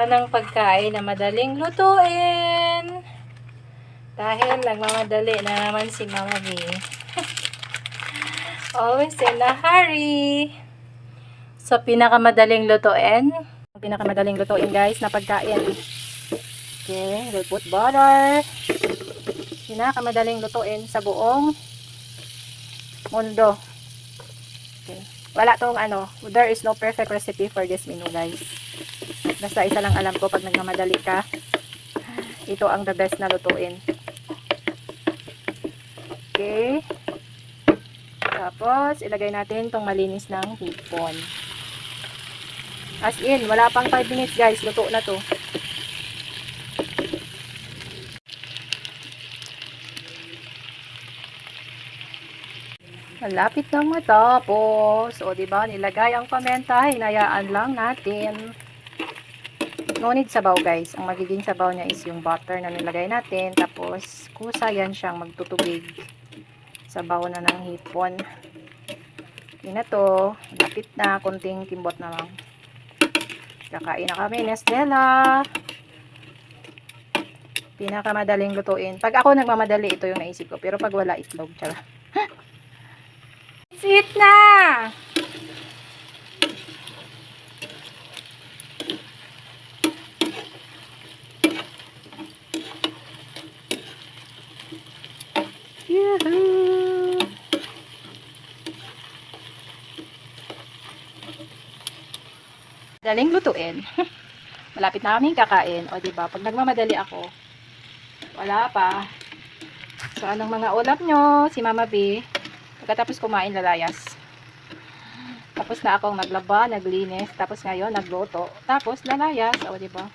ng pagkain na madaling lutuin. Dahil nagmamadali na naman si Mama B. Always in a hurry. So, pinakamadaling lutuin. Pinakamadaling lutuin, guys, na pagkain. Okay, we'll put butter. Pinakamadaling lutuin sa buong mundo. Okay. Wala tong there is no perfect recipe for this menu, guys. Basta isa lang alam ko, pag nagmamadali ka, ito ang the best na lutuin. Okay. Tapos, ilagay natin tong malinis ng hipon. As in, wala pang 5 minutes, guys. Luto na to. Malapit nang matapos. O, diba? Nilagay ang pamenta. Hinayaan lang natin. No need sabaw, guys. Ang magiging sabaw niya is yung butter na nilagay natin. Tapos, kusa yan siyang magtutubig. Sabaw na ng hipon. Yun na to. Malapit na. Kunting kimbot na lang. Kakain na kami, Nestella. Pinakamadaling lutuin. Pag ako nagmamadali, ito yung naisip ko. Pero pag wala, itlog. Tsara. Let's eat na! Yahoo! Daling lutuin. Malapit na kaming kakain. O, diba? Pag nagmamadali ako, wala pa. So, anong mga ulam nyo? Si Mama B. Pagkatapos kumain, lalayas. Tapos na akong naglaba, naglinis. Tapos ngayon, nagluto. Tapos, lalayas. O, diba?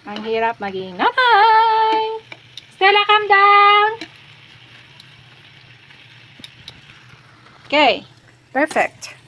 Ang hirap maging nanay! Stella, calm down! Okay. Perfect.